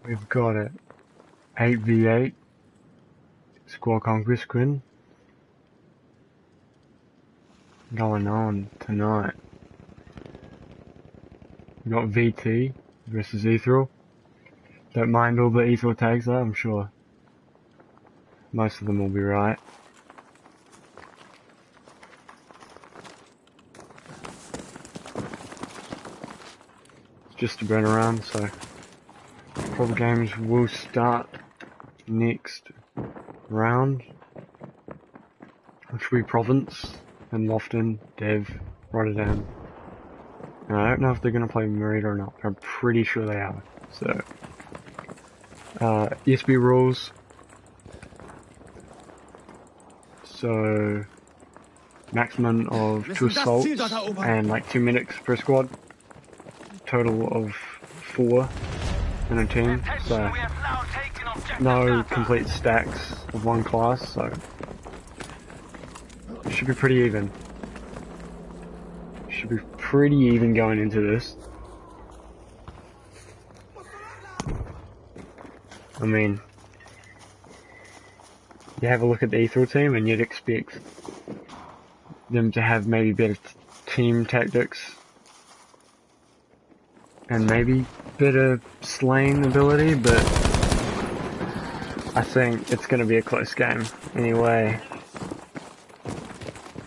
We've got it 8v8 SQ Conquest Scrim going on tonight. We got VT versus ETRL. Don't mind all the ETRL tags though, I'm sure most of them will be right. It's just a burn around, so proper games will start next round, which will be Province and Lofton, Dev, Rotterdam. And I don't know if they're going to play MARITA or not, but I'm pretty sure they are. So, ESB rules. So, maximum of 2 assaults and like 2 medics per squad. Total of 4 in a team. So, no complete stacks of one class. So, it should be pretty even. Should be pretty even going into this. I mean, you have a look at the ETRL team and you'd expect them to have maybe better team tactics and maybe better slaying ability, but I think it's going to be a close game anyway.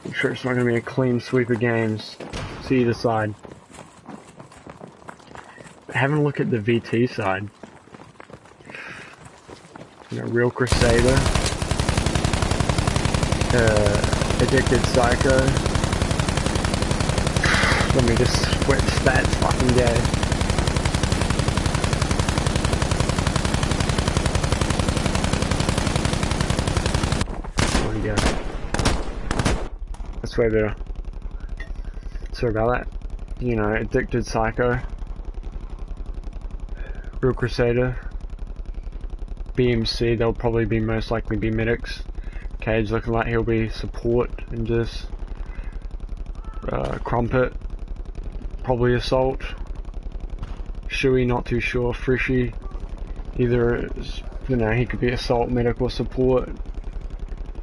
I'm sure it's not going to be a clean sweep of games to either side. Having a look at the VT side, you know, Real Crusader, Addicted Psycho. Let me just switch stats fucking gay. There we go. That's way better. Sorry about that. You know, Addicted Psycho, Real Crusader, BMC, they'll probably be most likely be medics. Cage looking like he'll be support and just Crumpet, probably assault. Shui, not too sure. Frishy, either, you know, he could be assault, medic or support.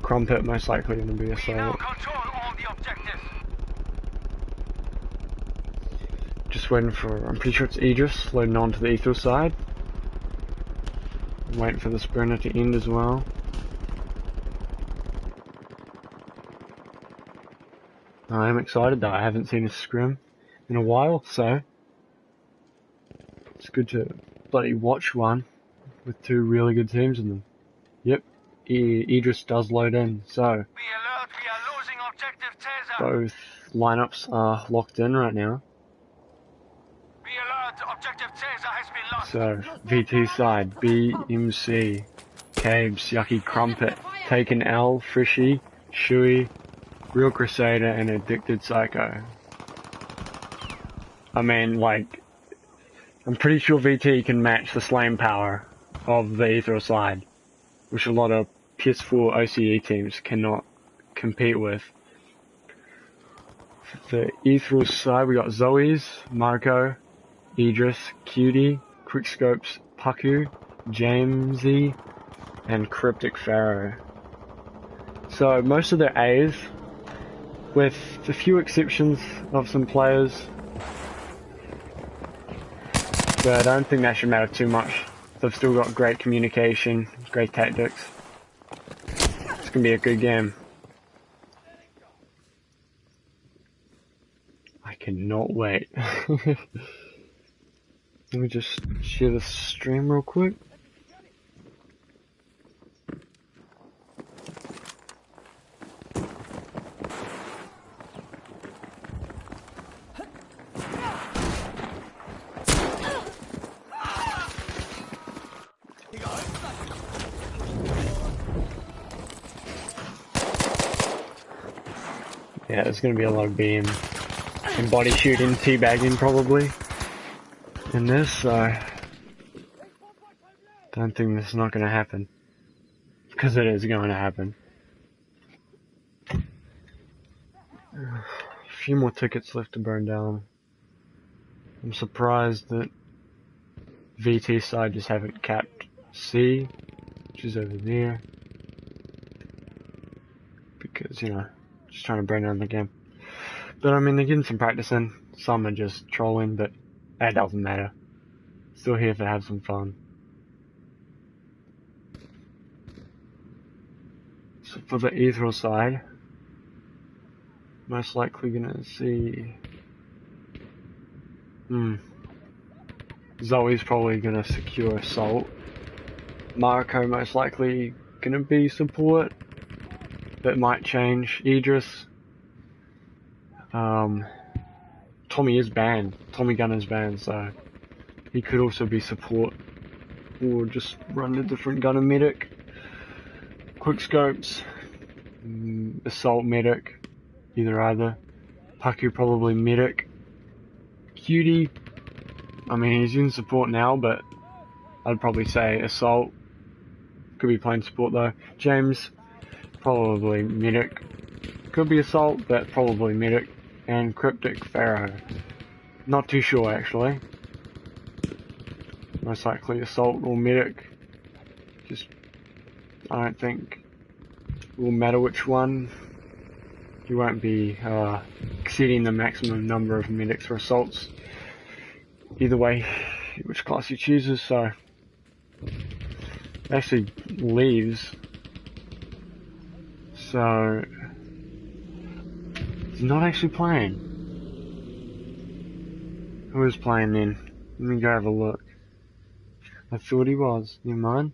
Crumpet most likely going to be assault. Just waiting for, I'm pretty sure it's Idris loading onto the ETRL side. I'm waiting for the sprinter to end as well. I am excited though, I haven't seen a scrim in a while, so it's good to bloody watch one with 2 really good teams in them. Yep, Idris does load in, so both lineups are locked in right now. So, VT side, BMC, Cabes, Yucky Crumpet, Taken L, Frishy, Shui, Real Crusader, and Addicted Psycho. I mean, like, I'm pretty sure VT can match the slaying power of the ETRL side, which a lot of PS4 OCE teams cannot compete with. For the ETRL side, we got Zoe's, Marco, Idris, Cutie, Quickscope's Paku, Jamesy, and Cryptic Pharaoh. So most of their A's, with a few exceptions of some players, but I don't think that should matter too much. They've still got great communication, great tactics. It's gonna be a good game. I cannot wait. Let me just share the stream real quick. Yeah, there's gonna be a lot of beam and body shooting, teabagging probably in this, so don't think this is not gonna happen. Because it is going to happen. A few more tickets left to burn down. I'm surprised that VT side just haven't capped C, which is over there. Because, you know, just trying to bring down the game. But I mean, they're getting some practice in. Some are just trolling, but that doesn't matter. Still here to have some fun. So for the ETRL side, most likely gonna see... Zoe's probably gonna secure assault. Mariko most likely gonna be support. That might change. Idris. Tommy is banned. Tommy Gunn is banned, so he could also be support. Or just run a different gunner medic. Quickscopes. Assault medic. Either. Paku probably medic. Cutie. I mean, he's in support now, but I'd probably say assault. Could be playing support though. James, probably medic. Could be assault, but probably medic. And Cryptic Pharaoh. Not too sure actually. Most likely assault or medic. Just, I don't think it will matter which one. You won't be exceeding the maximum number of medics or assaults. Either way, which class he chooses, so actually leaves. So he's not actually playing. Who is playing then? Let me go have a look. I thought he was. Never mind.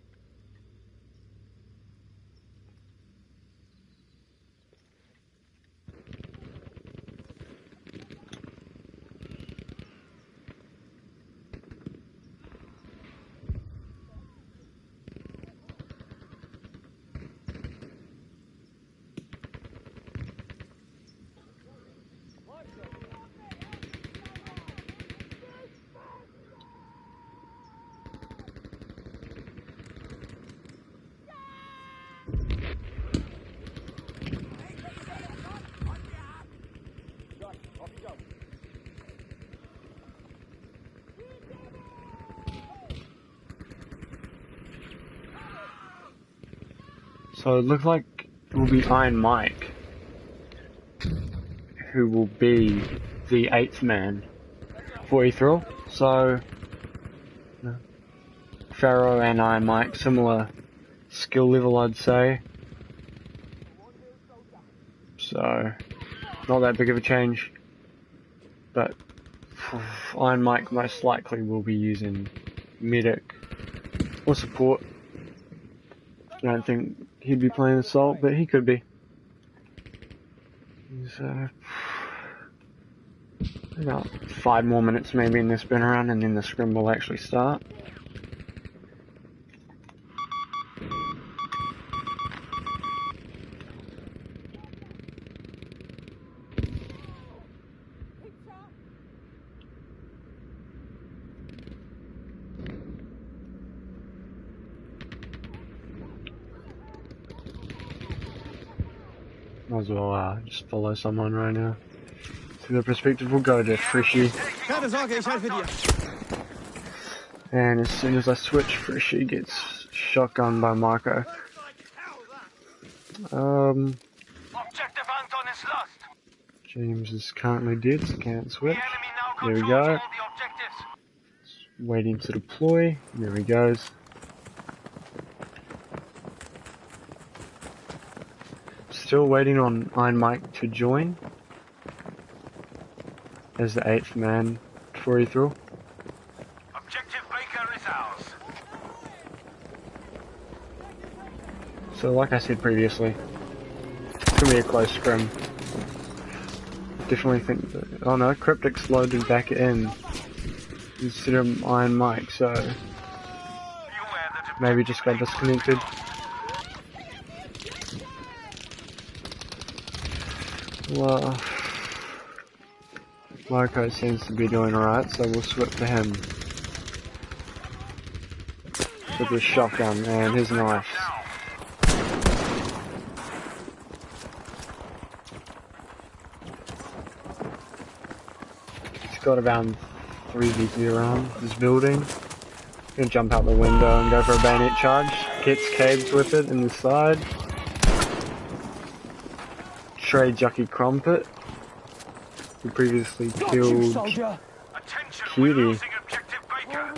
So it looks like it will be Iron Mike who will be the 8th man for ETRL. So Pharaoh and Iron Mike, similar skill level I'd say. So not that big of a change. But Iron Mike most likely will be using medic or support. I don't think he'd be playing assault, but he could be. So, about 5 more minutes maybe in this spin around, and then the scrim will actually start. Might as well just follow someone right now. To the perspective, we'll go to Frishy. Keine Sorge, ich helfe dir. And as soon as I switch, Frishy gets shotgunned by Marco. Objective Anton is lost. James is currently dead, so can't switch. There we go. Waiting to deploy. There he goes. Still waiting on Iron Mike to join as the 8th man for ETRL. Objective Baker is ours. So like I said previously, it's going to be a close scrim. Definitely think that, oh no, Cryptic's loaded back in instead of Iron Mike, so maybe just got disconnected. Well, Marco seems to be doing alright, so we'll switch to him. With his shotgun and his knife. He's got around 3 VP around this building. Gonna jump out the window and go for a bayonet charge. Gets caved with it in the side. Trade Jockey Crumpet, who previously killed Attention, we're Cutie. losing objective Baker.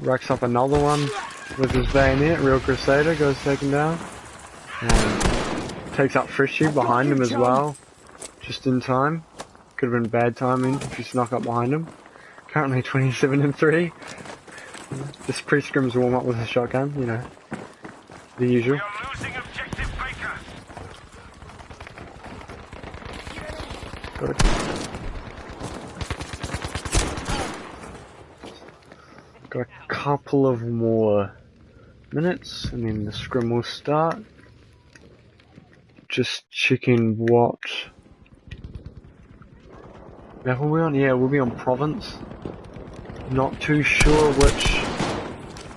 Racks up another one with his bayonet. Real Crusader goes taken down. And takes out Frishy behind him as well. Just in time. Could have been bad timing if he snuck up behind him. Currently 27-3. This pre-scrim's warm up with a shotgun, you know. The usual. We are losing objective Baker. Got a couple of more minutes and then the scrim will start. Just checking what level we're on. Yeah, we'll be on province. Not too sure which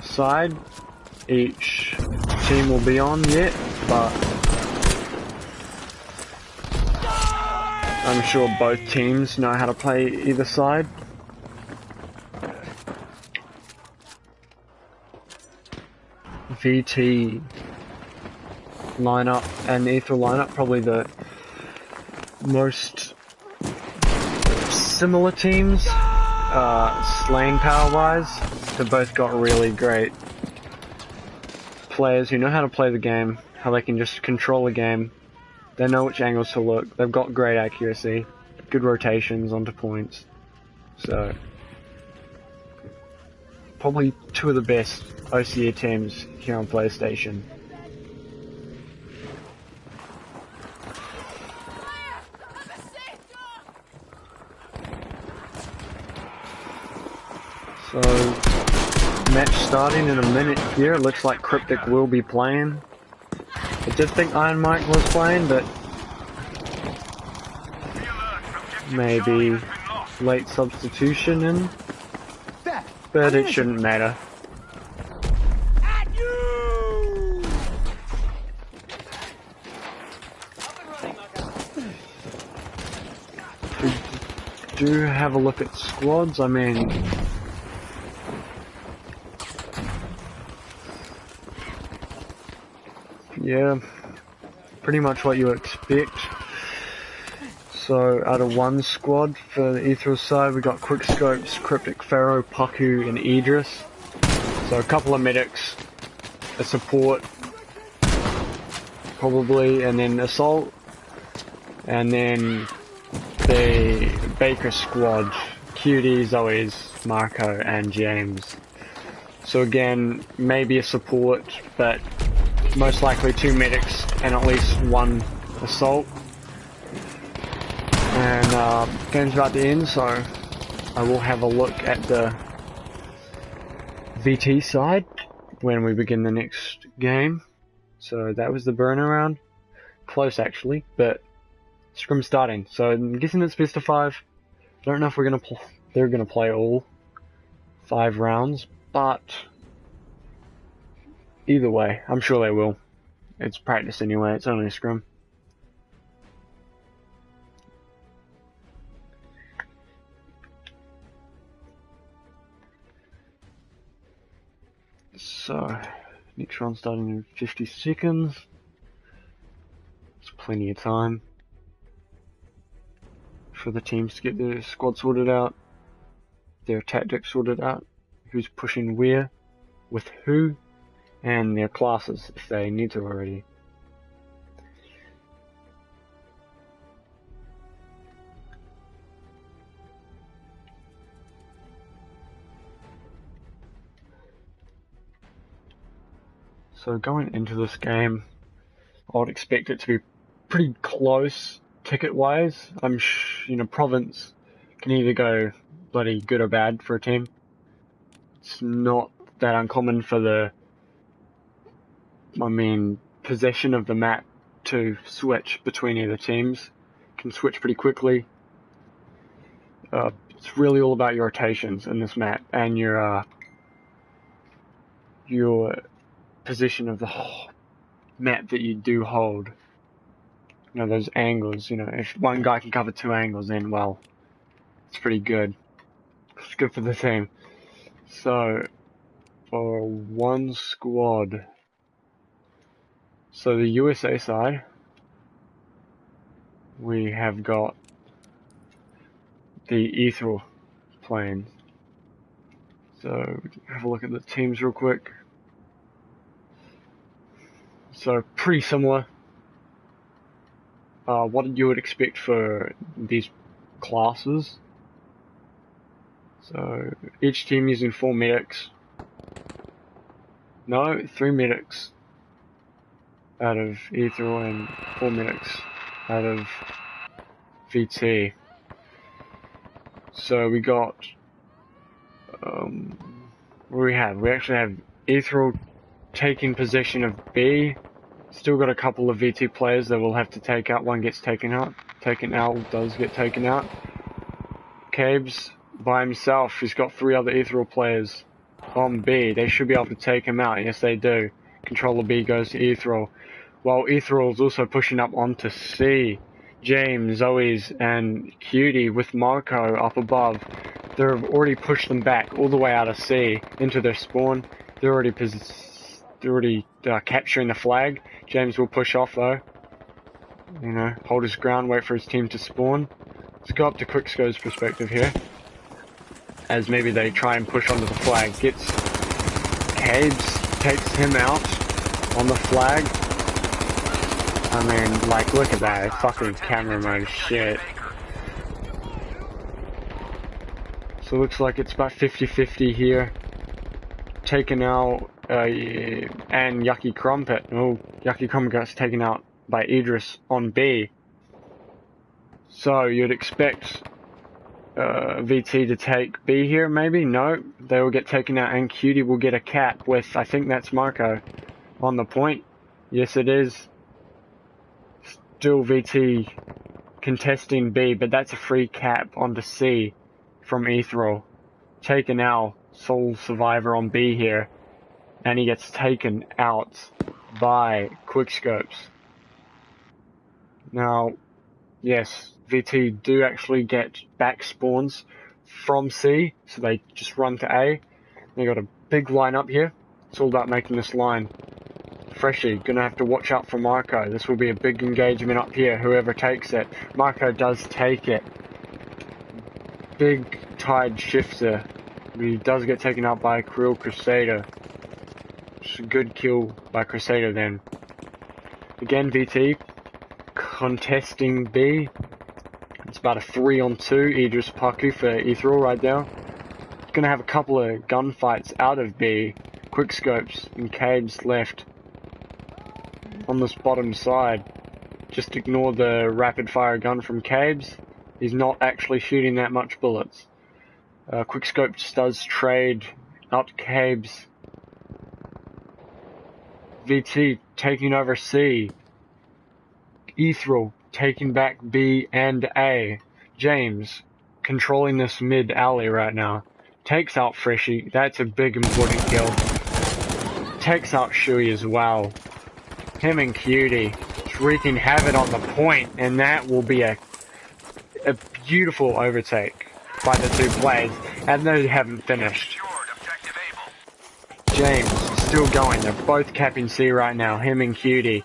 side each team will be on yet, but I'm sure both teams know how to play either side. VT lineup and ETRL lineup, probably the most similar teams, slaying power wise. They've both got really great players who know how to play the game, how they can just control the game. They know which angles to look. They've got great accuracy, good rotations onto points. So probably two of the best OCE teams here on PlayStation. So, match starting in a minute here. It looks like Cryptic will be playing. I did think Iron Mike was playing, but maybe late substitution in. But it shouldn't matter. We do have a look at squads. I mean, yeah, pretty much what you expect. So out of one squad for the ETRL side, we got Quickscopes, Cryptic Pharaoh, Paku, and Idris. So a couple of medics, a support, probably, and then assault, and then the Baker squad, Cutie, Zoe's, Marco, and James. So again, maybe a support, but most likely two medics and at least one assault. And game's about to end, so I will have a look at the VT side when we begin the next game. So that was the burner round. Close actually, but scrim starting. So I'm guessing it's best of 5. I don't know if they're gonna play all 5 rounds, but either way, I'm sure they will. It's practice anyway, it's only a scrim. So, next round starting in 50 seconds. There's plenty of time for the teams to get their squad sorted out, their tactics sorted out, who's pushing where, with who, and their classes if they need to already. So going into this game, I would expect it to be pretty close ticket-wise. Province can either go bloody good or bad for a team. It's not that uncommon for the, possession of the map to switch between either teams. Can switch pretty quickly. It's really all about your rotations in this map and your position of the whole map that you do hold. You know, those angles, you know, if one guy can cover 2 angles, then, well, it's pretty good. It's good for the team. So, for one squad, so the USA side, we have got the ETRL plane. So, have a look at the teams real quick. So, pretty similar. What you would expect for these classes. So, each team using 4 medics. No, 3 medics out of ETRL and 4 medics out of VT. So we got, what do we have? We actually have ETRL taking possession of B. Still got a couple of VT players that we'll have to take out. One gets taken out. Does get taken out. Cabes by himself. He's got 3 other ETRL players on B. They should be able to take him out. Yes, they do. Controller B goes to ETRL. While ETRL is also pushing up onto C. James, Zoe's, and Cutie with Marco up above. They've already pushed them back all the way out of C into their spawn. They're already capturing the flag. James will push off though. You know, hold his ground, wait for his team to spawn. Let's go up to Quickscope's perspective here. As maybe they try and push onto the flag. Gets Cabes, takes him out on the flag. I mean, like, look at that. Fucking camera mode shit. So it looks like it's about 50-50 here. Taken out, and Yucky Crumpet. Oh, Yucky Crumpet gets taken out by Idris on B. So you'd expect VT to take B here, maybe? No, they will get taken out, and Cutie will get a cap with, I think that's Marco, on the point. Yes, it is. Still VT contesting B, but that's a free cap onto C from ETRL. Taken out, sole survivor on B here, and he gets taken out by Quickscopes. Now, yes, VT do actually get back spawns from C, so they just run to A. They got a big line up here. It's all about making this line. Freshie, gonna have to watch out for Marco. This will be a big engagement up here, whoever takes it. Marco does take it. Big tide shifter. He does get taken out by Krill Crusader. It's a good kill by Crusader then. Again, VT contesting B. It's about a 3-on-2. Idris Paku for ETRL right there. Gonna have a couple of gunfights out of B. Quickscopes and Cabes left on this bottom side. Just ignore the rapid fire gun from Cabes. He's not actually shooting that much bullets. Quickscopes does trade out Cabes. VT taking over C. ETRL taking back B and A. James controlling this mid alley right now. Takes out Freshie. That's a big important kill. Takes out Shui as well. Him and Cutie wreaking havoc on the point, and that will be a beautiful overtake by the 2 players, and they haven't finished. James still going. They're both capping C right now. Him and Cutie.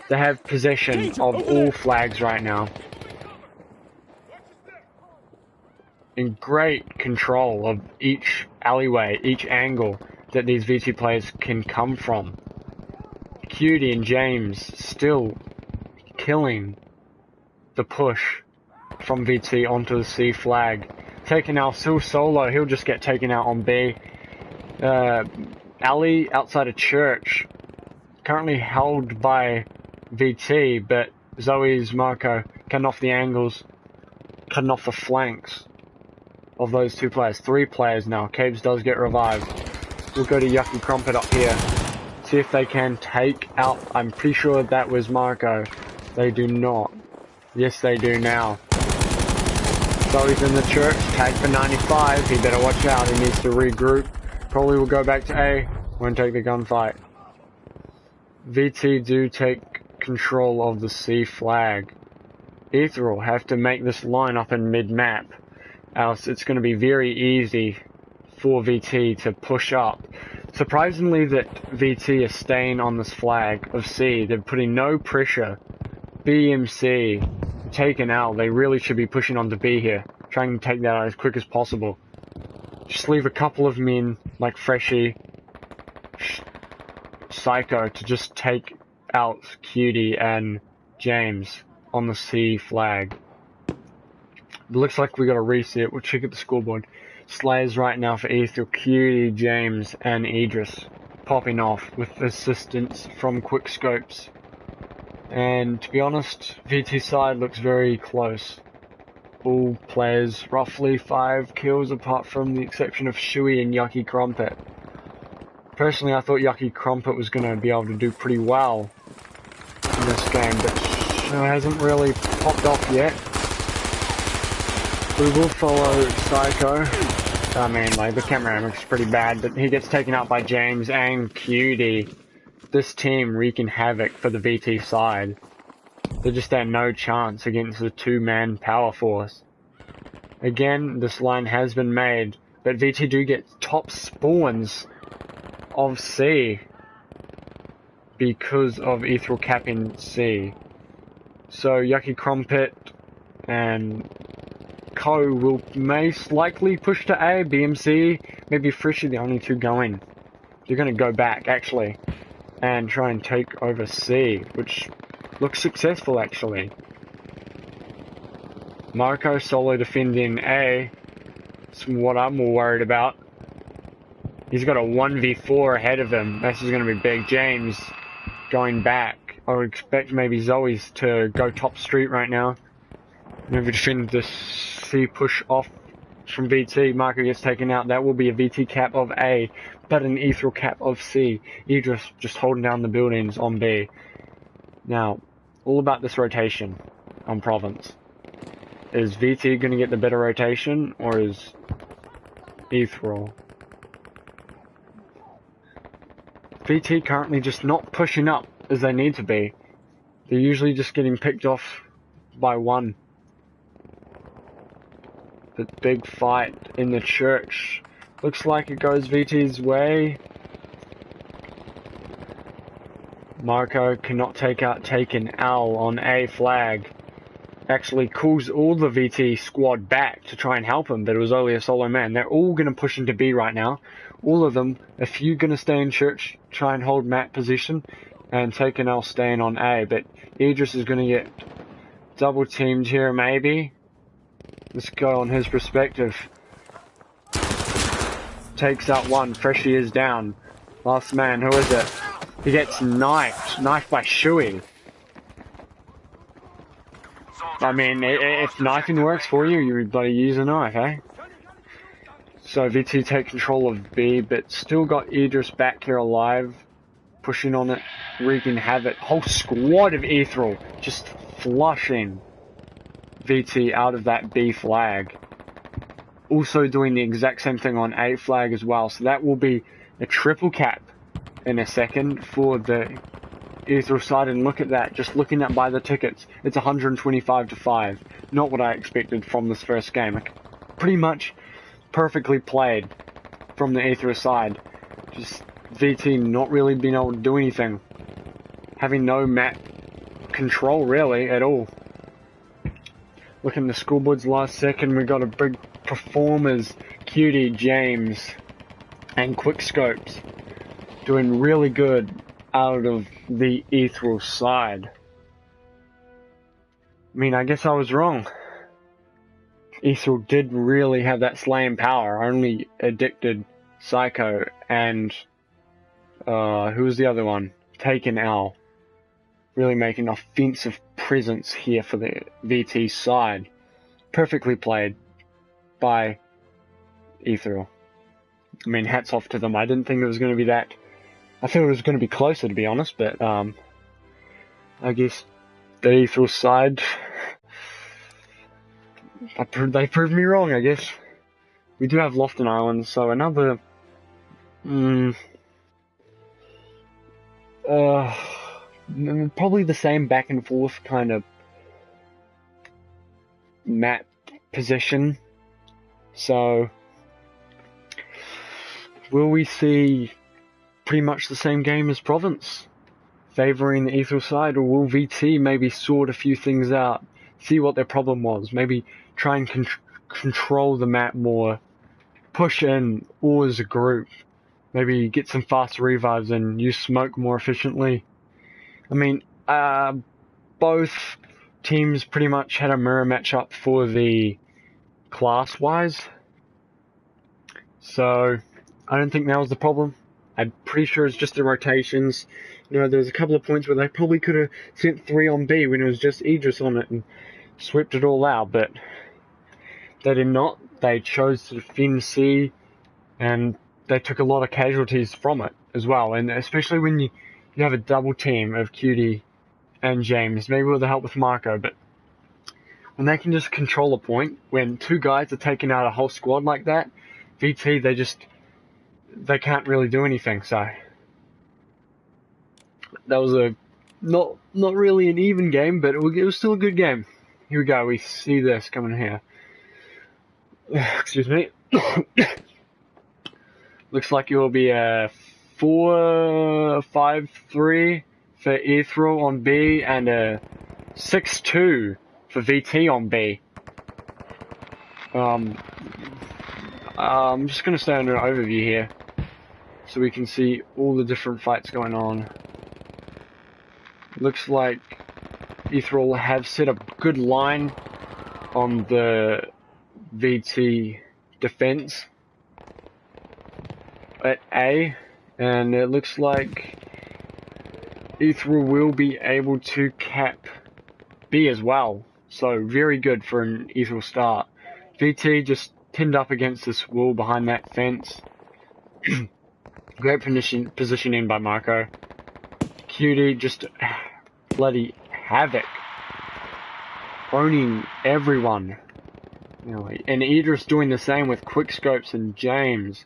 They have possession of all flags right now. In great control of each alleyway, each angle that these VT players can come from. Cutie and James still killing the push from VT onto the C flag. Taken out still solo, he'll just get taken out on B. Alley outside a church, currently held by VT, but Zoe's Marco cutting off the angles, cutting off the flanks of those 2 players. 3 players now. Cabes does get revived. We'll go to Yucky Crumpet up here. See if they can take out, I'm pretty sure that was Marco. They do not. Yes, they do now. So he's in the church, tagged for 95. He better watch out. He needs to regroup. Probably will go back to A. Won't take the gunfight. VT do take control of the C flag. ETRL have to make this line up in mid-map, else it's going to be very easy for VT to push up. Surprisingly that VT is staying on this flag of C. They're putting no pressure. BMC taken out. They really should be pushing on to B here, trying to take that out as quick as possible. Just leave a couple of men like Freshie, Psycho to just take out Cutie and James on the C flag. It looks like we got a reset. We'll check at the scoreboard. Slayers right now for ETRL, Cutie, James and Idris popping off with assistance from quick scopes. And to be honest, VT side looks very close. All players roughly 5 kills apart from the exception of Shui and Yucky Crumpet. Personally, I thought Yucky Crumpet was going to be able to do pretty well in this game, but it hasn't really popped off yet. We will follow Psycho. I mean, like, the camera looks pretty bad, but he gets taken out by James and Cutie. This team wreaking havoc for the VT side. They just had no chance against the 2-man power force. Again, this line has been made, but VT do get top spawns of C because of ETRL capping C. So Yucky Crumpet and Co will most likely push to A. BMC, maybe Frishy, the only 2 going. They're going to go back actually and try and take over C, which looks successful actually. Marco solo defending A. That's what I'm more worried about. He's got a 1v4 ahead of him. This is going to be big. James going back. I would expect maybe Zoe's to go top street right now. Maybe defend this C push off from VT. Marco gets taken out. That will be a VT cap of A, but an ETRL cap of C. Idris just holding down the buildings on B. Now, all about this rotation on Province. Is VT going to get the better rotation, or is ETRL? VT currently just not pushing up as they need to be. They're usually just getting picked off by one. The big fight in the church. Looks like it goes VT's way. Marco cannot take out Taken Owl on A flag. Actually calls all the VT squad back to try and help him, but it was only a solo man. They're all going to push into B right now. All of them. If you're going to stay in church, try and hold map position, and Taken Owl staying on A. But Idris is going to get double teamed here maybe. Let's go on his perspective. Takes out one. Freshie is down. Last man, who is it? He gets knifed. Knifed by Shui. I mean, if knifing works for you, you would bloody use a knife, eh? So VT take control of B, but still got Idris back here alive. Pushing on it. Wreaking havoc. Whole squad of ETRL just flushing VT out of that B flag. Also doing the exact same thing on A flag as well. So that will be a triple cap in a second for the ETRL side. And look at that. Just looking at by the tickets, it's 125 to 5. Not what I expected from this first game. Like, pretty much perfectly played from the ETRL side. Just VT not really being able to do anything. Having no map control really at all. Looking at the scoreboards last second, we got a big performers, Cutie, James, and Quickscopes doing really good out of the ETRL side. I mean, I guess I was wrong. ETRL did really have that slaying power. Only Addicted, Psycho, and who was the other one? Taken Owl. Really making an offensive presence here for the VT side. Perfectly played by ETRL. I mean, hats off to them. I didn't think it was going to be that. I thought it was going to be closer, to be honest, but I guess the ETRL side They proved me wrong, I guess. We do have Lofton Island, so another... probably the same back and forth kind of map position. So, will we see pretty much the same game as Province, favouring the ETRL side, or will VT maybe sort a few things out, see what their problem was, maybe try and control the map more, push in all as a group, maybe get some faster revives and use smoke more efficiently. I mean, both teams pretty much had a mirror matchup for the class-wise, so I don't think that was the problem. I'm pretty sure it's just the rotations. You know, there's a couple of points where they probably could have sent 3 on B when it was just Idris on it and swept it all out, but they did not. They chose to defend C, and they took a lot of casualties from it as well, and especially when you have a double team of Cutie and James, maybe with the help with Marco, but when they can just control a point, when 2 guys are taking out a whole squad like that, VT, they can't really do anything. So that was a not really an even game, but it was still a good game. Here we go. We see this coming here. Excuse me. Looks like it will be a 4-5-3 for ETRL on B and a 6-2 for VT on B. I'm just going to stay on an overview here so we can see all the different fights going on. Looks like ETRL have set a good line on the VT defense at A, and it looks like ETRL will be able to cap B as well, so very good for an ETRL start. VT just pinned up against this wall behind that fence. Great positioning by Marco. Cutie just bloody havoc, owning everyone. You know, and Idris doing the same with quickscopes and James.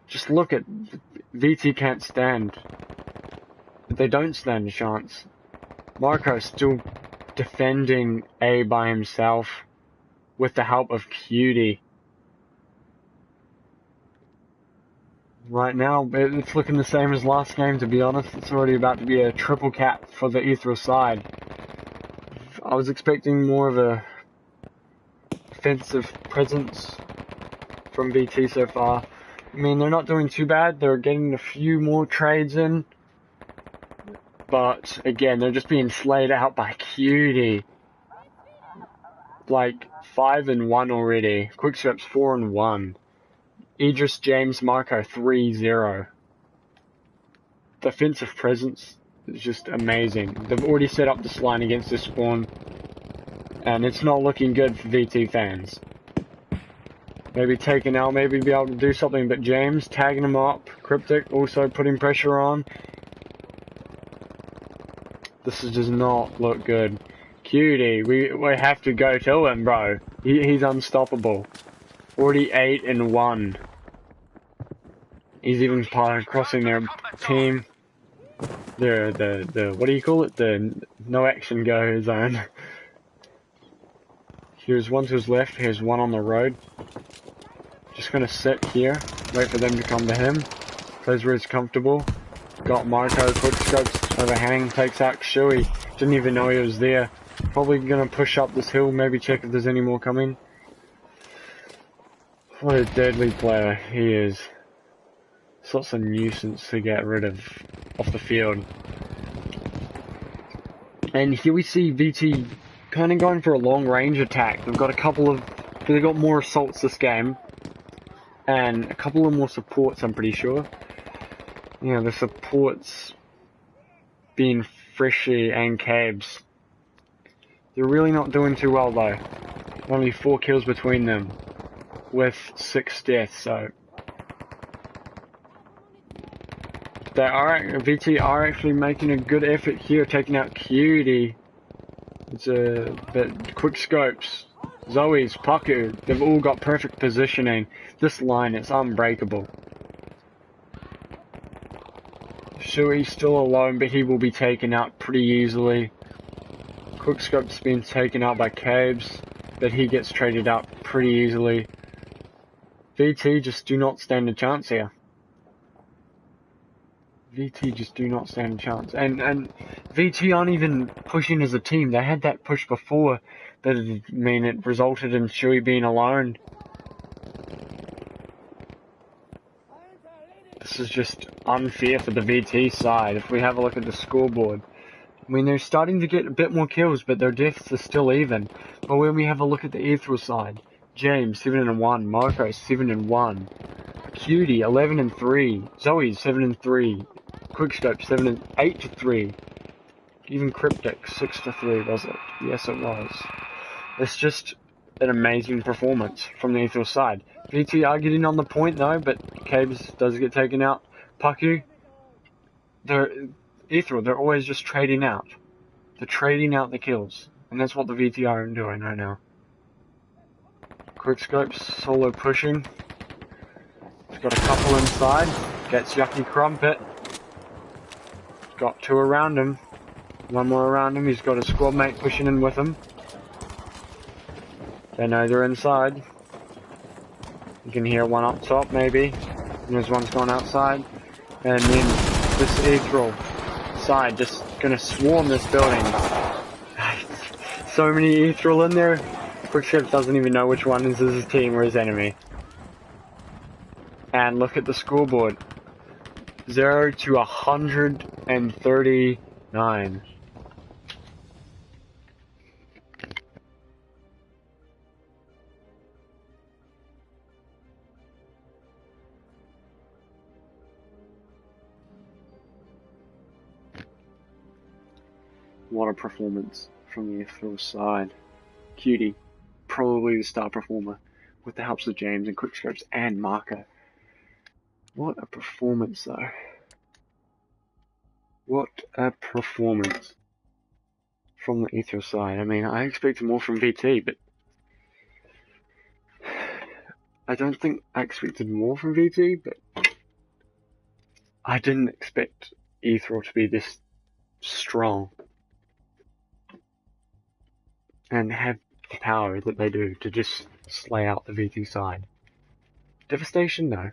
Just look at VT can't stand. They don't stand a chance. Marco still defending A by himself with the help of Cutie. Right now, it's looking the same as last game, to be honest. It's already about to be a triple cap for the ETRL side. I was expecting more of a offensive presence from VT so far. I mean, they're not doing too bad. They're getting a few more trades in. But, again, they're just being slayed out by Cutie. Like, 5-1 already. Quickscope's 4-1. Idris, James, Marco, 3-0. Defensive presence is just amazing. They've already set up this line against this spawn, and it's not looking good for VT fans. Maybe taking out, maybe be able to do something, but James tagging him up. Cryptic also putting pressure on. This does not look good. Cutie, we have to go to him, bro. He's unstoppable. Already 8-1. He's even crossing their team. The what do you call it? The no action go zone. Here's one to his left. Here's one on the road. Just gonna sit here, wait for them to come to him. Plays where he's comfortable. Got Marco, quick scopes overhang, takes out Shui. Didn't even know he was there. Probably gonna push up this hill, maybe check if there's any more coming. What a deadly player he is. Such a nuisance to get rid of off the field. And here we see VT kind of going for a long range attack. They've got more assaults this game. And a couple of more supports, I'm pretty sure. You know, the supports being Freshy and Cabs. They're really not doing too well though. Only 4 kills between them, with 6 deaths, so VT are actually making a good effort here, taking out Cutie. It's a bit quick scopes. Zoe's, Paku, they've all got perfect positioning. This line is unbreakable. Shui's still alone, but he will be taken out pretty easily. Quickscope's been taken out by Cabes, but he gets traded out pretty easily. VT just do not stand a chance here. VT just do not stand a chance. And VT aren't even pushing as a team. They had that push before, but it resulted in Shui being alone. This is just unfair for the VT side. If we have a look at the scoreboard, I mean, they're starting to get a bit more kills, but their deaths are still even. But when we have a look at the ETRL side, James 7-1, Marco 7-1, Cutie 11-3, Zoe 7-3, Quickscope 8-3, even Cryptic 6-3, was it? Yes, it was. It's just an amazing performance from the ETRL side. VT are getting on the point though, but Cabes does get taken out. Paku, ETRL, they're always just trading out. They're trading out the kills, and that's what the VT are doing right now. Quickscope's solo pushing. He's got a couple inside. Gets Yucky Crumpet. Got two around him. One more around him. He's got a squad mate pushing in with him. They know they're inside. You can hear one up top maybe. And there's one's gone outside. And then this ETRL side just gonna swarm this building. So many ETRL in there. Quickscope doesn't even know which one is his team or his enemy. And look at the scoreboard. 0 to 139. What a performance from the ETRL side. Cutie, probably the star performer, with the helps of James and Quickscopes and Marco. What a performance though. What a performance from the ETRL side. I mean, I expected more from VT, but I don't think I expected more from VT, but I didn't expect ETRL to be this strong and have the power that they do to just slay out the VT side. Devastation though.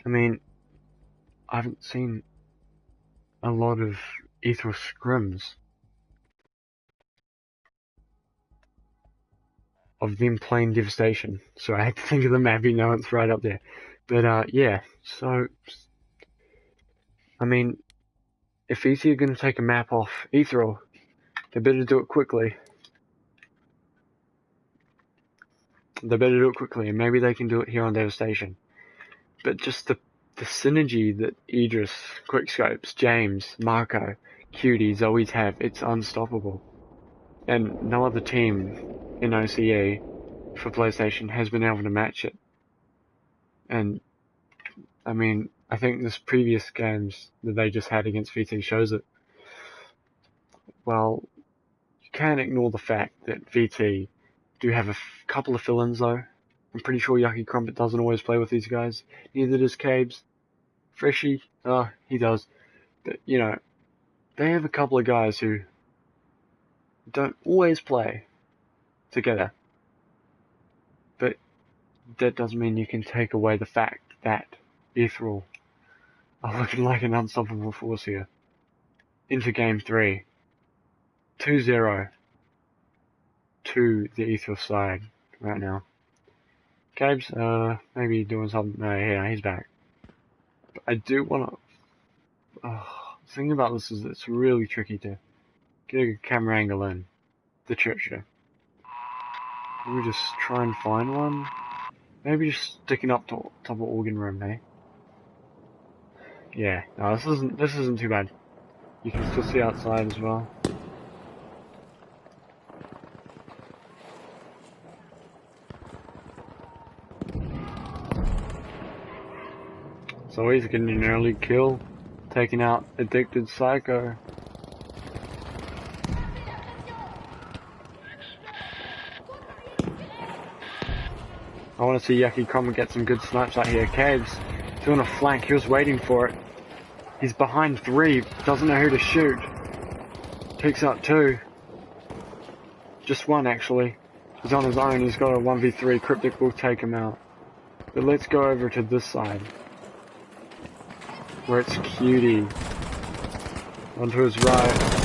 I mean, I haven't seen a lot of ETRL scrims of them playing Devastation, so I had to think of the map, you know, it's right up there. But yeah, so I mean, if VT are going to take a map off ETRL, they better do it quickly. They better do it quickly, and maybe they can do it here on Devastation. But just the synergy that Idris, Quickscopes, James, Marco, Cuties always have, it's unstoppable. And no other team in OCE for PlayStation has been able to match it. And, I mean, I think this previous games that they just had against VT shows it. Well, you can't ignore the fact that VT do have a couple of fill-ins though. I'm pretty sure Yucky Crumpet doesn't always play with these guys. Neither does Cabes. Freshy, he does. But, you know, they have a couple of guys who don't always play together. But that doesn't mean you can take away the fact that ETRL are looking like an unstoppable force here. Into Game 3. 2-0 to the ETRL side right now. Cabes, maybe doing something. No, yeah, he's back. But I do want to. The thing about this is it's really tricky to get a camera angle in the church here. Let me just try and find one. Maybe just sticking up to top of organ room, eh? Yeah, no, this isn't too bad. You can still see outside as well. So he's getting an early kill, taking out Addicted Psycho. I want to see Yucky come and get some good snipes out here. Caves doing a flank. He was waiting for it. He's behind 3. Doesn't know who to shoot. Takes out 2. Just 1 actually. He's on his own. He's got a 1v3. Cryptic will take him out. But let's go over to this side, where it's Cutie. Onto his right.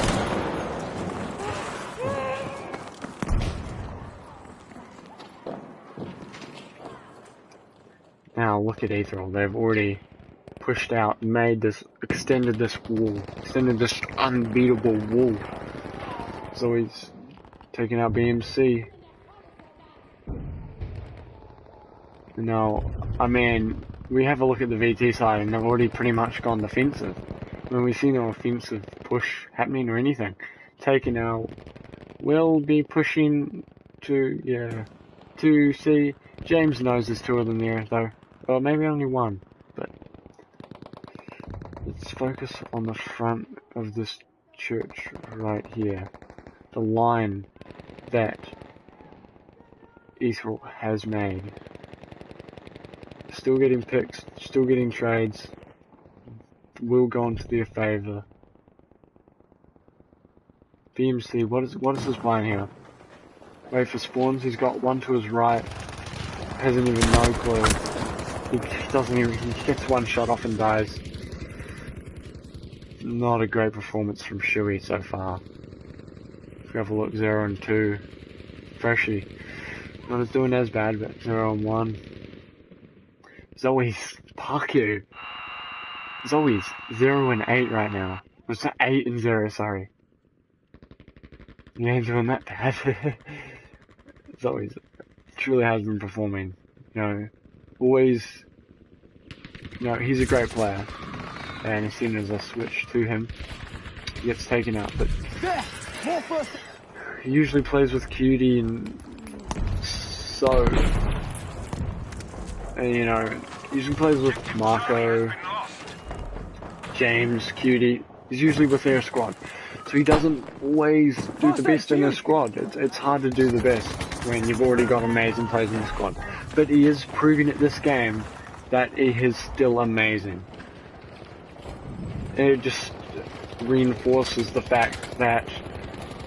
Now look at ETRL. They've already pushed out, made this, extended this wall, extended this unbeatable wall. So he's taking out BMC. Now, I mean, we have a look at the VT side and they've already pretty much gone defensive. I mean, we see no offensive push happening or anything. Taken out. We'll be pushing to, yeah, to see. James knows there's 2 of them there though. Well, maybe only 1, but let's focus on the front of this church right here. The line that ETRL has made. Still getting picks, still getting trades. Will go into their favour. BMC, what is his plan here? Wait for spawns, he's got 1 to his right. Hasn't even no clue. He doesn't even, he gets 1 shot off and dies. Not a great performance from Shuey so far. If we have a look, 0 and 2. Freshie. Not as doing as bad, but 0 and 1. Zoe's Paku. Zoe's 0 and 8 right now. It's 8 and 0, sorry. You ain't doing that bad. Zoe's truly has been performing. You know, always, you know, he's a great player. And as soon as I switch to him, he gets taken out. But he usually plays with Cutie and so, and you know, usually plays with Marco, James, Cutie. He's usually with their squad. So he doesn't always do the best in their squad. It's hard to do the best when you've already got amazing players in the squad. But he is proving it this game that he is still amazing. It just reinforces the fact that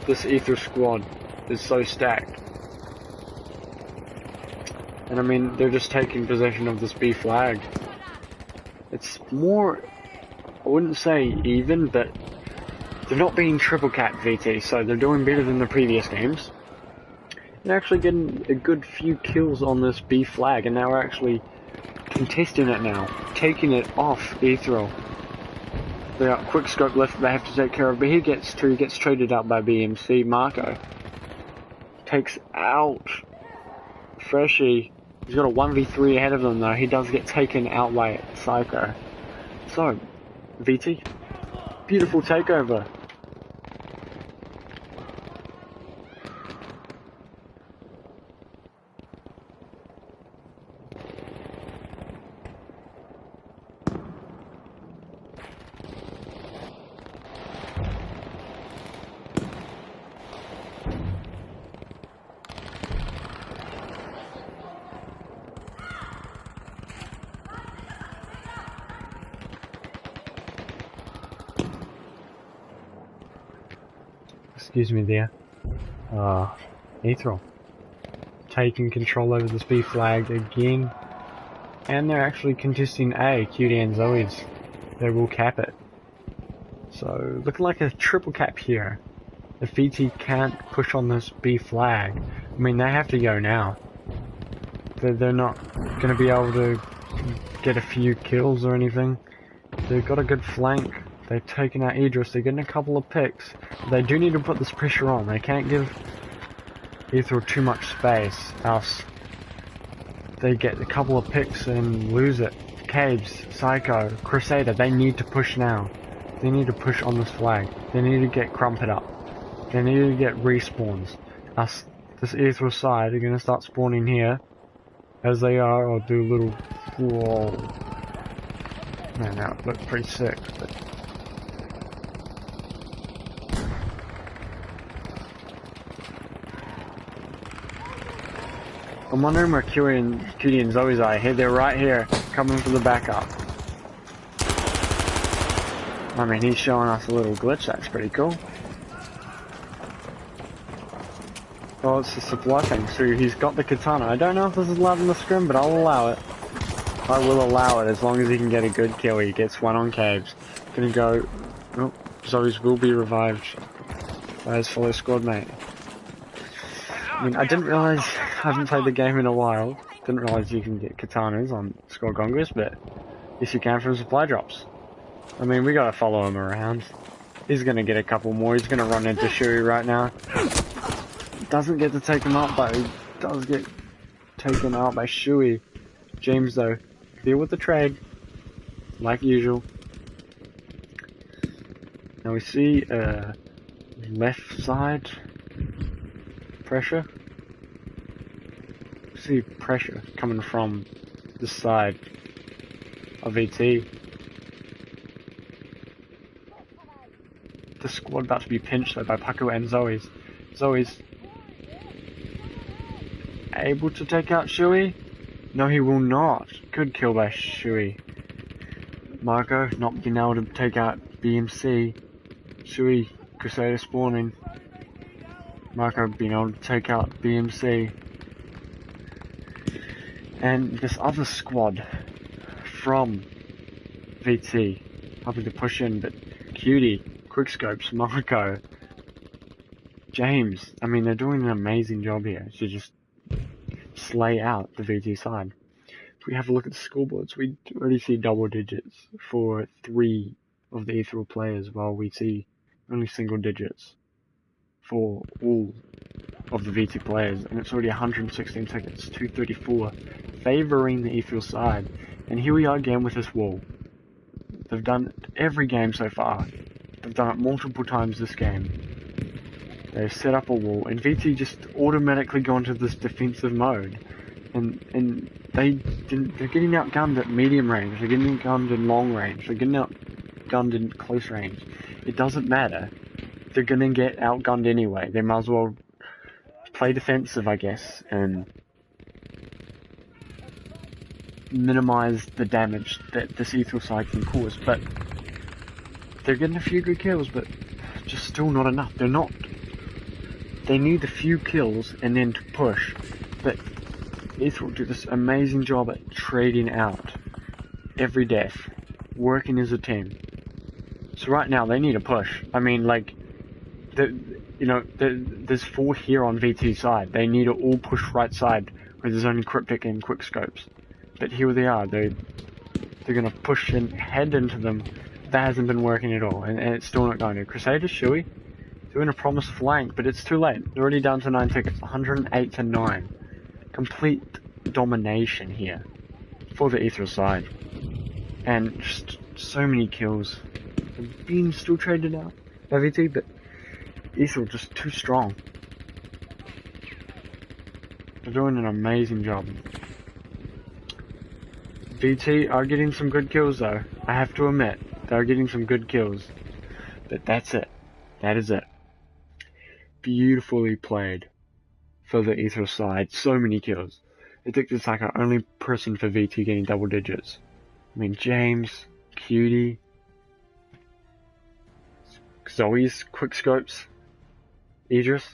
this Ether squad is so stacked. And I mean, they're just taking possession of this B flag. It's more, I wouldn't say even, but they're not being triple cap VT, so they're doing better than the previous games. They're actually getting a good few kills on this B flag, and now we're actually contesting it now, taking it off ETRL. They got quick scope left they have to take care of, but he gets traded out by BMC. Marco takes out Freshie. He's got a 1v3 ahead of them though. He does get taken out by Psycho. So, VT, beautiful takeover. Excuse me there. ETRL taking control over this B flag again. And they're actually contesting A, Cutie and Zoe's. They will cap it. So, looking like a triple cap here. If VT can't push on this B flag, I mean, they have to go now. They're not going to be able to get a few kills or anything. They've got a good flank. They've taken out Idris. They're getting a couple of picks. They do need to put this pressure on. They can't give ETRL too much space, else they get a couple of picks and lose it. Caves, Psycho, Crusader, they need to push now. They need to push on this flag. They need to get Crumpet up. They need to get respawns. Us, this ETRL side are going to start spawning here. As they are, or do a little... Whoa. Man, that looked pretty sick. But I'm wondering where Cutie and Zoe's are. Hey, they're right here, coming for the backup. I mean, he's showing us a little glitch. That's pretty cool. Oh, it's the supply thing. So he's got the katana. I don't know if this is allowed in the scrim, but I'll allow it. I will allow it as long as he can get a good kill. He gets one on caves. Gonna go. Oh, Zoe's will be revived by his fellow squad mate. I mean, I didn't realize, I haven't played the game in a while. Didn't realize you can get katanas on Squad Conquest, but yes, you can from supply drops. I mean, we gotta follow him around. He's gonna get a couple more. He's gonna run into Shui right now. Doesn't get to take him out, but he does get taken out by Shui. James, though, deal with the trade, like usual. Now we see left side pressure. We see pressure coming from this side of ET. The squad about to be pinched though by Paku and Zoe's. Zoe's able to take out Shui? No, he will not. Good kill by Shui. Marco not being able to take out BMC. Shui, Crusader spawning. Marco being able to take out BMC. And this other squad from VT having to push in, but Cutie, Quickscopes, Marco, James, I mean, they're doing an amazing job here to just slay out the VT side. If we have a look at the scoreboards, we already see double digits for 3 of the ETRL players, while we see only single digits for all of the VT players, and it's already 116 tickets, 234, favouring the ETRL side. And here we are again with this wall. They've done it every game so far. They've done it multiple times this game. They've set up a wall, and VT just automatically go into this defensive mode. And they're getting outgunned at medium range, they're getting outgunned in long range, they're getting outgunned in close range. It doesn't matter. They're gonna get outgunned anyway. They might as well play defensive, I guess, and minimize the damage that this ETRL side can cause. But they're getting a few good kills, but just still not enough. They need a few kills and then to push. But ETRL do this amazing job at trading out every death, working as a team. So right now they need a push. I mean, like, there's 4 here on VT side. They need to all push right side where there's only Cryptic and Quickscopes. But here they are. They're gonna push and head into them. That hasn't been working at all, and it's still not going to. Crusader Shui doing a promised flank, but it's too late. They're already down to 9 tickets, 108 to 9. Complete domination here for the ETRL side, and just so many kills. They've been still traded out by VT, but ETRL just too strong. They're doing an amazing job. VT are getting some good kills though, I have to admit. They're getting some good kills. But that's it. That is it. Beautifully played for the ETRL side. So many kills. I think it's like our only person for VT getting double digits. I mean, James, Cutie, Zoe's, Quickscopes, Idris.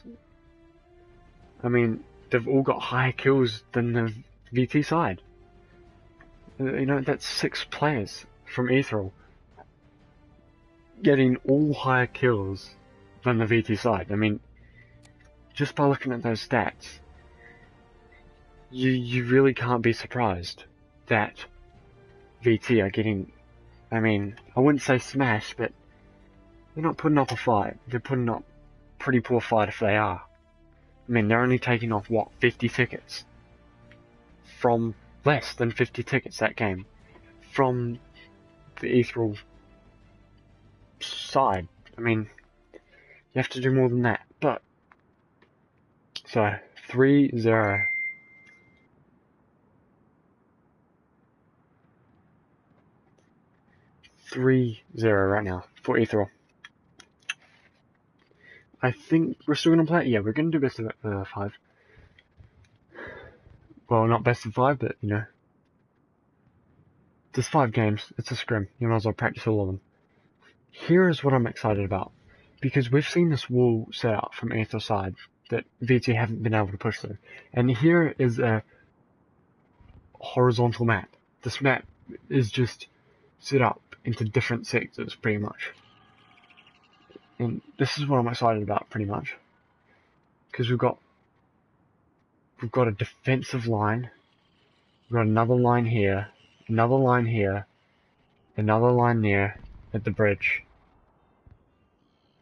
I mean, they've all got higher kills than the VT side. You know, that's 6 players from ETRL getting all higher kills than the VT side. I mean, just by looking at those stats, you really can't be surprised that VT are getting, I mean, I wouldn't say smashed, but they're not putting up a fight. They're putting up a pretty poor fight if they are. I mean, they're only taking off, what, 50 tickets? From less than 50 tickets that game. From the ETRL side. I mean, you have to do more than that. But, so, 3-0. Right now for ETRL. I think we're still gonna play. Yeah, we're gonna do best of 5. Well, not best of 5, but, you know. There's 5 games. It's a scrim. You might as well practice all of them. Here is what I'm excited about. Because we've seen this wall set out from either side that VT haven't been able to push through. And here is a horizontal map. This map is just set up into different sectors, pretty much. And this is what I'm excited about, pretty much. Because we've got a defensive line. We've got another line here, another line here, another line there at the bridge.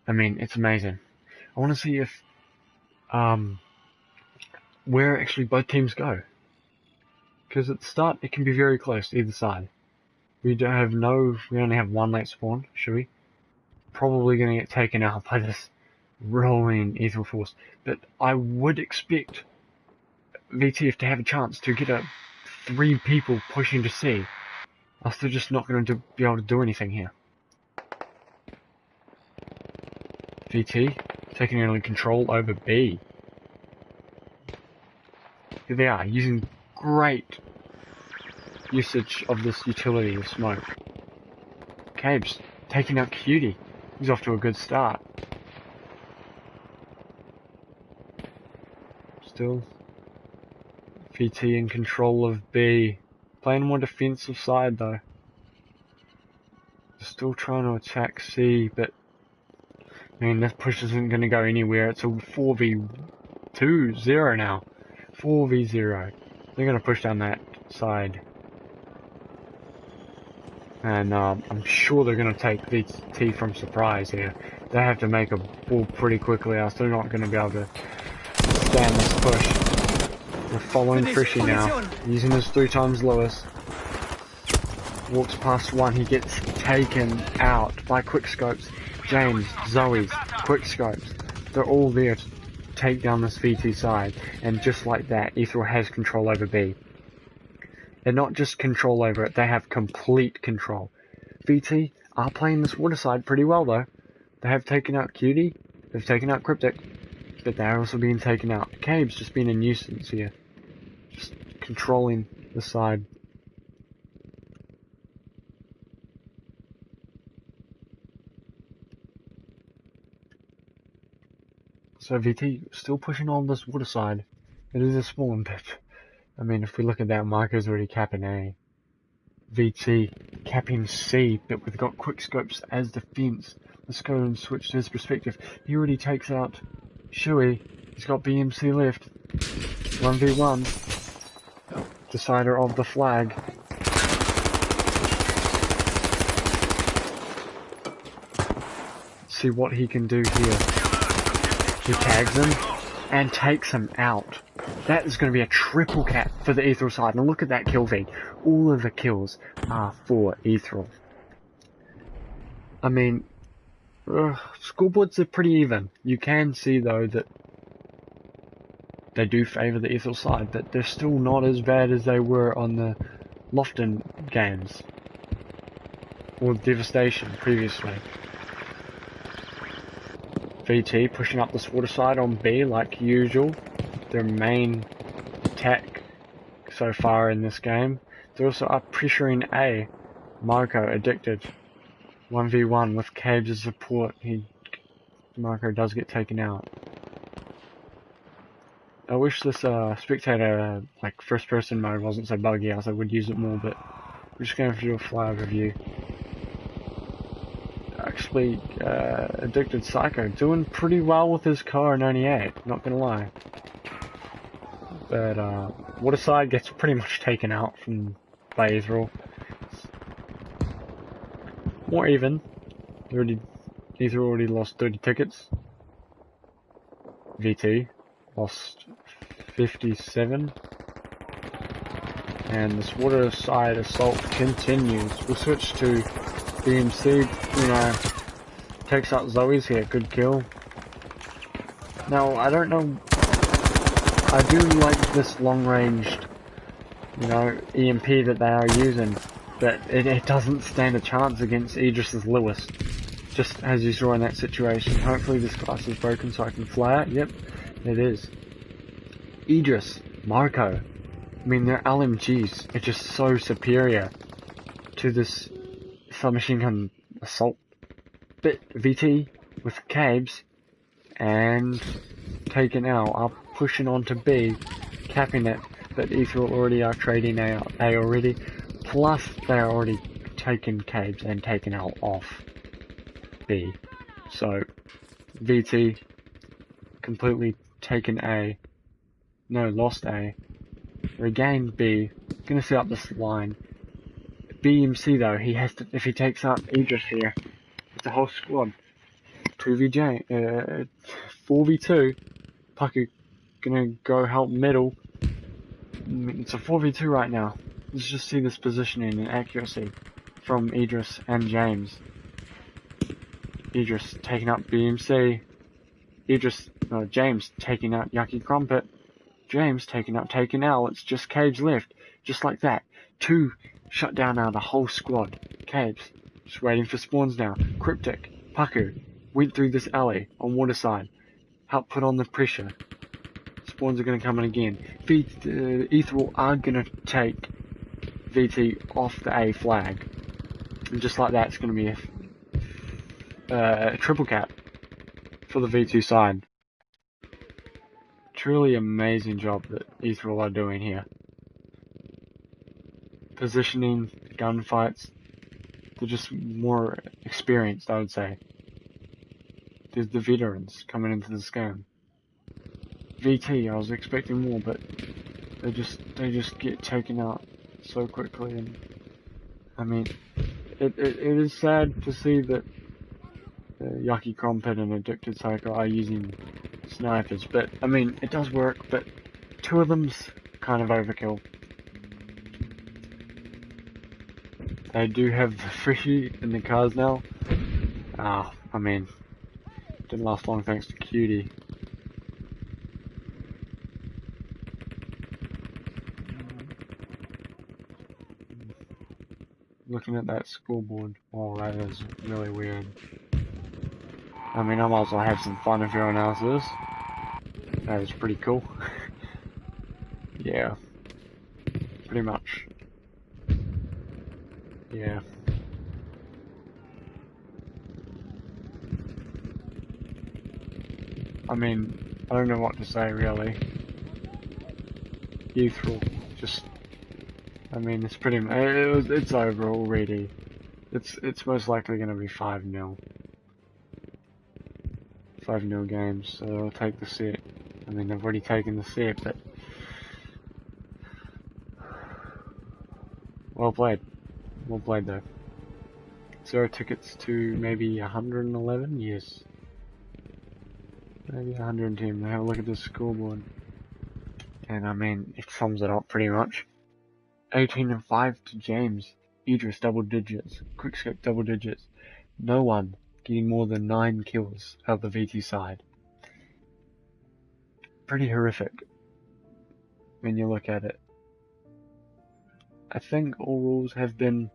I mean, it's amazing. I want to see if where actually both teams go. Because at the start, it can be very close to either side. We only have one late spawn, should we? Probably going to get taken out by this rolling ethereal force. But I would expect VTF to have a chance to get 3 people pushing to C. Else they're just not going to be able to do anything here. VT taking early control over B. Here they are, using great usage of this utility of smoke. Cabes taking out Cutie. He's off to a good start. Still VT in control of B. Playing more defensive side though. Still trying to attack C, but I mean, this push isn't going to go anywhere. It's a 4v2-0 now. 4v0. They're going to push down that side. And I'm sure they're going to take VT from surprise here. They have to make a ball pretty quickly, else they're not going to be able to stand this push. We're following Frishy now, using his 3 times Lewis. Walks past one, he gets taken out by quickscopes. James, Zoe's, quickscopes. They're all there to take down this VT side. And just like that, ETRL has control over B. And not just control over it, they have complete control. VT are playing this water side pretty well though. They have taken out Cutie, they've taken out Cryptic, but they're also being taken out. Cabe's just being a nuisance here. Just controlling the side. So VT still pushing on this water side. It is a spawn, but I mean, if we look at that, Marco's already capping A. VT capping C, but we've got quickscopes as defense. Let's go and switch to his perspective. He already takes out Shui. He's got BMC left. 1v1. Decider of the flag. Let's see what he can do here. He tags him and takes him out. That is going to be a triple cap for the ETRL side. And look at that kill feed. All of the kills are for ETRL. I mean, scoreboards are pretty even. You can see though that they do favour the ETRL side, but they're still not as bad as they were on the Lofton games. Or Devastation previously. VT pushing up this water side on B like usual. Their main attack so far in this game. They also are pressuring A. Marco addicted. 1v1 with Cabes as support. Marco does get taken out. I wish this spectator like first person mode wasn't so buggy, else I would use it more, but we're just going to do a fly overview. Actually, Addicted Psycho doing pretty well with his car 98, not gonna lie. But water side gets pretty much taken out by ETRL. More even. ETRL already lost 30 tickets. VT lost 57. And this water side assault continues. We'll switch to BMC, takes out Zoe's here, good kill. Now, I don't know, I do like this long-ranged, EMP that they are using, but it doesn't stand a chance against Idris's Lewis, just as you saw in that situation. Hopefully this glass is broken so I can fly it. Yep, it is. Idris, Marco, I mean, their LMGs are just so superior to this submachine gun assault bit VT with Cabes, and taking out, are pushing on to B, capping it, but ETRL already are trading A already, plus they're already taking Cabes and taking out off B. So, VT completely taken A, no, lost A, regained B, gonna set up this line. BMC though, he has to, if he takes up Idris here, it's a whole squad. 2v 4v2, Paku gonna go help middle. It's a 4v2 right now. Let's just see this positioning and accuracy from Idris and James. Idris taking up BMC. James taking out Yucky Crumpet. James taking L. It's just Cabes left. Just like that. 2 shut down now the whole squad. Cabes. Just waiting for spawns now. Cryptic. Paku. Went through this alley on waterside. Help put on the pressure. Spawns are going to come in again. ETRL are going to take VT off the A flag. And just like that, it's going to be a triple cap for the V2 side. Truly amazing job that ETRL are doing here. Positioning, gunfights, they're just more experienced, I would say. There's the veterans coming into this game. VT, I was expecting more, but they just get taken out so quickly, and I mean, it is sad to see that Yucky Crumpet and Addicted Psycho are using snipers, but I mean, it does work, but 2 of them's kind of overkill. They do have the Frishy in the cars now. I mean, didn't last long thanks to Cutie. Looking at that scoreboard, oh, that is really weird. I mean, I might as well have some fun if everyone else is. That is pretty cool. Yeah. Pretty much. Yeah. I mean, I don't know what to say really. Youthful, just, I mean, it's pretty, it's over already. It's most likely going to be 5-0. 5-0 games, so I'll take the set. I mean, I've already taken the set, but well played. Well played though. 0 tickets to maybe 111? Yes. Maybe 110. Have a look at the scoreboard. And I mean, it sums it up pretty much. 18 and 5 to James. Idris double digits. Quickscope double digits. No one getting more than 9 kills out of the VT side. Pretty horrific when you look at it. I think all rules have been,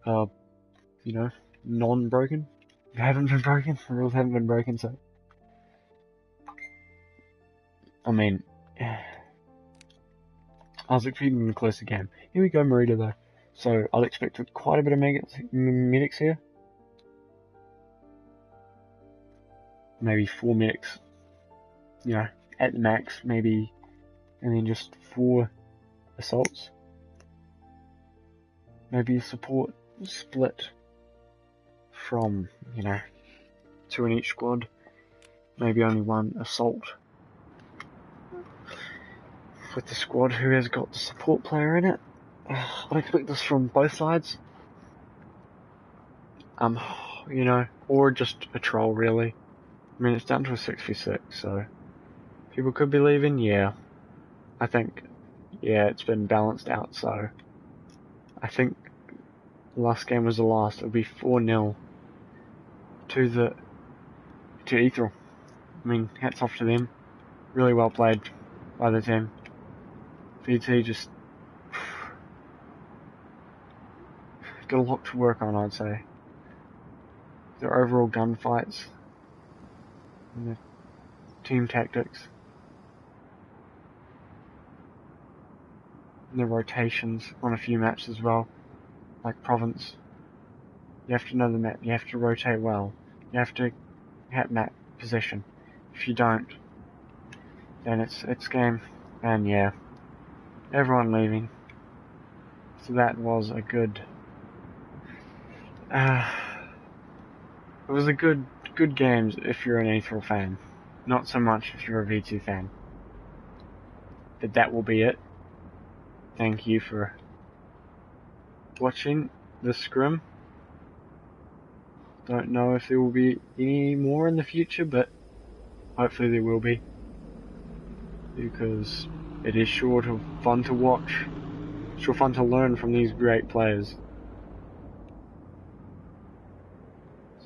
you know, non-broken. They haven't been broken. The rules haven't been broken, so. I mean, I was expecting a closer game. Here we go, MARITA though. So I'll expect quite a bit of medics here. Maybe 4 medics, you know, at the max, maybe, and then just 4 assaults. Maybe a support split from, you know, 2 in each squad. Maybe only 1 assault with the squad who has got the support player in it. I'd expect this from both sides. You know, or just a troll really. I mean, it's down to a 6v6, so people could be leaving, yeah. I think, yeah, it's been balanced out, so I think the last game was the last. It'll be 4-0 to ETRL. I mean, hats off to them. Really well played by the team. VT just got a lot to work on, I'd say. Their overall gunfights and the team tactics. the rotations on a few maps as well, like Province. You have to know the map, you have to rotate well, you have to have map position. If you don't, then it's game. And yeah, everyone leaving. So that was a good, it was a good games if you're an ETRL fan. Not so much if you're a V2 fan. But that will be it. Thank you for watching the scrim. Don't know if there will be any more in the future, but hopefully there will be. Because it is sure to fun to watch. Sure fun to learn from these great players.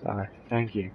So, thank you.